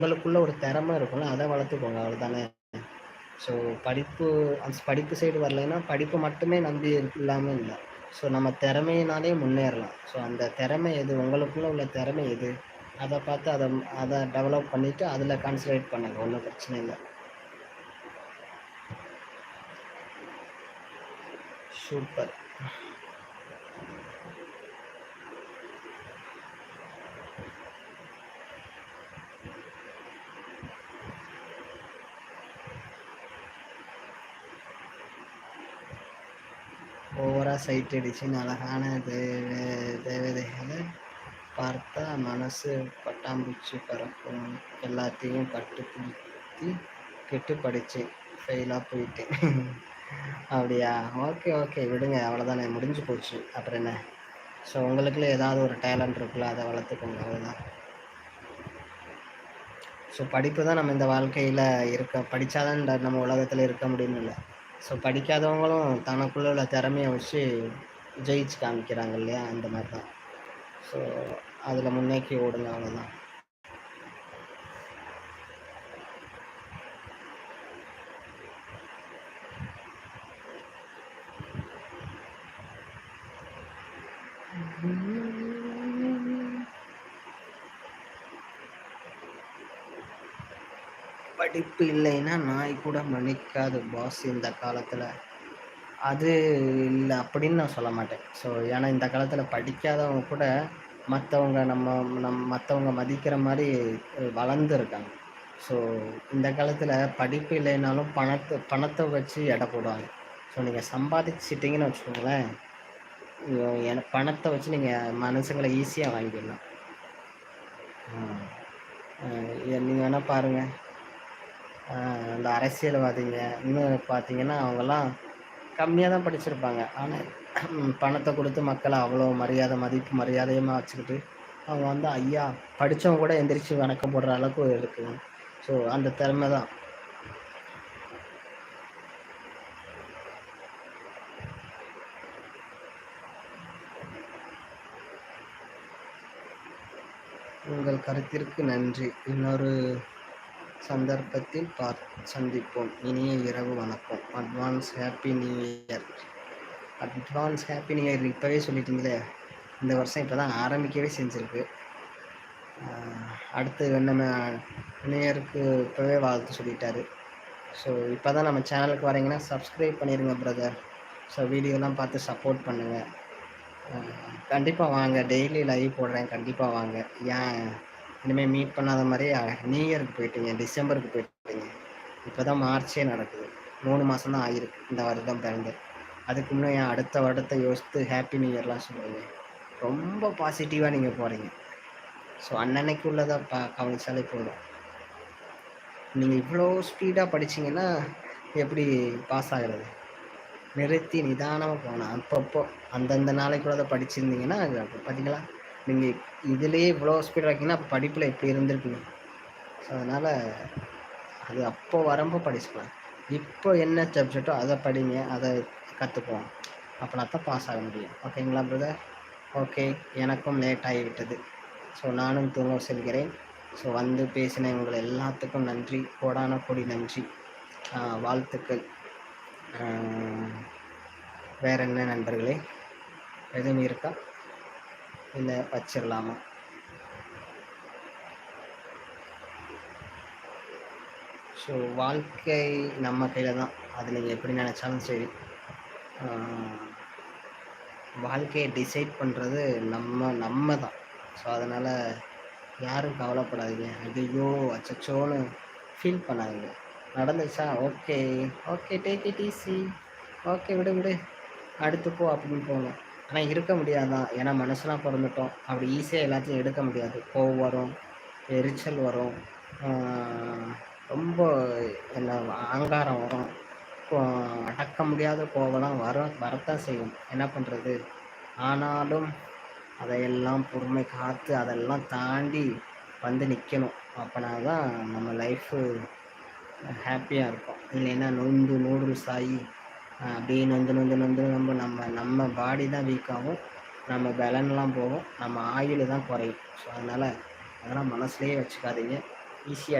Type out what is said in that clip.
உங்களுக்குள்ள ஒரு திறமை இருக்கும்ல, அத வளர்த்துக்கோங்க அவ்வளோதானே. ஸோ படிப்பு சைடு வரலைன்னா, படிப்பு மட்டுமே நம்பி இல்லாம இல்ல. ஸோ நம்ம திறமையினாலே முன்னேறலாம். ஸோ அந்த திறமை எது? உங்களுக்குள்ள உள்ள திறமை எது? அத பார்த்து அத டெவலப் பண்ணிட்டு, அதுல கான்சன்ட்ரேட் பண்ணுங்க. ஒண்ணும் பிரச்சனை இல்ல. சூப்பர். ஓவரா சைட் அடிச்சுன்னு அழகான தேவதைகள பார்த்தா மனசு பட்டாம்பூச்சி பறக்கும். எல்லாத்தையும் பட்டு பிடித்து கெட்டு படிச்சேன். ஃபெயிலா போயிட்டேன். அப்படியா? Okay, okay. விடுங்க. அவ்வளோதானே முடிஞ்சு போச்சு. அப்புறம் என்ன? ஸோ உங்களுக்குள்ள ஏதாவது ஒரு டேலண்ட் இருக்குல்ல, அத வளர்த்துக்கோங்க அவ்வளோதான். ஸோ படிப்பு தான் நம்ம இந்த வாழ்க்கையில படிச்சா தான் நம்ம உலகத்துல இருக்க முடியும்னு இல்ல. ஸோ படிக்காதவங்களும் தனக்குள்ள உள்ள திறமைய வச்சு ஜெயிச்சு காமிக்கிறாங்க இல்லையா? அந்த மாரி தான். ஸோ அதுல முன்னேக்கி ஓடுங்க அவ்வளோதான். படிப்பு இல்லைன்னா நாய் கூட மதிக்காது பாஸ் இந்த காலத்துல. அது இல்ல அப்படின்னு நான் சொல்ல மாட்டேன். ஸோ ஏன்னா இந்த காலத்துல படிக்காதவங்க கூட மத்தவங்க மதிக்கிற மாரி வளர்ந்துருக்காங்க. ஸோ இந்த காலத்துல படிப்பு இல்லைனாலும் பணத்த வச்சு எடை போடுவாங்க. ஸோ நீங்க சம்பாதிச்சுட்டீங்கன்னு வச்சுக்கோங்களேன், பணத்த வச்சு நீங்க மனுஷங்கள ஈஸியா வாங்கிடலாம். ம். நீங்க வேணா பாருங்க. இந்த அரசியல்வாதிங்க இன்னும் பார்த்தீங்கன்னா, அவங்கலாம் கம்மியா தான் படிச்சிருப்பாங்க. ஆனா பணத்த குடுத்து மக்கள அவ்வளோ மதிப்பு மரியாதையுமா வச்சுக்கிட்டு, அவங்க வந்து ஐயா படிச்சவங்க கூட எந்திரிச்சு வணக்கம் போடுற அளவுக்கு இருக்குங்க. ஸோ அந்த திறமை தான். உங்கள் கருத்திற்கு நன்றி. இன்னொரு சந்தர்ப்பத்தில் சந்திப்போம். இனிய இரவு வணக்கம். Advance happy new year. Advance happy new year இப்பவே சொல்லிட்டீங்களே! இந்த வருஷம் இப்ப தான் ஆரம்பிக்கவே செஞ்சிருக்கு. அடுத்து நம்ம நியூ இயருக்கு இப்பவே வாழ்த்து சொல்லிட்டாரு. ஸோ இப்போ தான் நம்ம சேனலுக்கு வரீங்கன்னா சப்ஸ்கிரைப் பண்ணிடுங்க பிரதர். ஸோ வீடியோலாம் பார்த்து சப்போர்ட் பண்ணுங்க. கண்டிப்பா வாங்க. டெய்லி லைவ் போடுறேன். கண்டிப்பா வாங்க. ஏன் இனிமேல் மீட் பண்ணாத மாதிரியே நியூ இயருக்கு போயிட்டீங்க, டிசம்பருக்கு போயிட்டீங்க. இப்போ தான் மார்ச்சே நடக்குது. 3 மாதம் தான் ஆகிருக்கு இந்த வருடம் பிறந்து. அதுக்கு முன்னே என் அடுத்த வருடத்தை யோசித்து ஹாப்பி நியூ இயர்லாம் சொல்லுவீங்க. ரொம்ப பாசிட்டிவாக நீங்கள் போகிறீங்க. ஸோ அன்னன்னைக்கு உள்ளதை கவனிச்சாலே போதும். நீங்கள் இவ்வளோ ஸ்பீடாக படிச்சீங்கன்னா எப்படி பாஸ் ஆகிறது? நிறுத்தி நிதானமாக போகணும். அப்பப்போ அந்தந்த நாளைக்குள்ளதை படிச்சிருந்தீங்கன்னா பார்த்தீங்களா, நீங்கள் இதுலேயே இவ்வளோ ஸ்பீடாக இருக்கீங்கன்னா அப்போ படிப்பில் எப்படி இருந்திருப்பீங்க? ஸோ அதனால் அது அப்போ வரம்போ படிச்சுக்கலாம். இப்போ என்ன சப்ஜெக்டோ அதை படிங்க, அதை கற்றுக்குவோம். அப்போனா தான் பாஸ் ஆக முடியும். ஓகேங்களா பிரதர்? ஓகே, எனக்கும் லேட் ஆகிவிட்டது. ஸோ நானும் தூங்க செல்கிறேன். ஸோ வந்து பேசின உங்கள் எல்லாத்துக்கும் நன்றி, கோடான கோடி நன்றி. வாழ்த்துக்கள். வேற என்ன நண்பர்களே? எதுவும் இருக்கா? இல்லை வச்சிடலாமா? ஸோ வாழ்க்கை நம்ம கையில் தான். அது நீங்கள் எப்படி நினச்சாலும் சரி. வாழ்க்கையை டிசைட் பண்ணுறது நம்ம தான். ஸோ அதனால் யாரும் கவலைப்படாதீங்க. ஐயையோ அச்சச்சோன்னு ஃபீல் பண்ணாதீங்க. நடந்துச்சா okay, okay take it easy, okay விடு விடு அடுத்து போ அப்படின்னு போகணும். ஆனால் இருக்க முடியாதான். ஏன்னா மனுஷனாக பிறந்துட்டோம். அப்படி ஈஸியாக எல்லாத்தையும் எடுக்க முடியாது. கோவம் வரும், எரிச்சல் வரும், ரொம்ப என்ன அகங்காரம் வரும், அடக்க முடியாத கோவம்லாம் வரத்தான் செய்யும். என்ன பண்ணுறது? ஆனாலும் அதையெல்லாம் பொறுமை காத்து அதெல்லாம் தாண்டி வந்து நிற்கணும். அப்போனா தான் நம்ம லைஃபு ஹாப்பியாக இருக்கும். இல்லைன்னா நொந்து நூடுல்ஸ் ஆகி அப்படியே நொந்து நொந்து நொந்து நம்ம பாடி தான் வீக் ஆகும், நம்ம பலன்லாம் போகும், நம்ம ஆயுள் தான் குறையும். ஸோ அதனால் அதெல்லாம் மனசுலேயே வச்சுக்காதீங்க. ஈஸியாக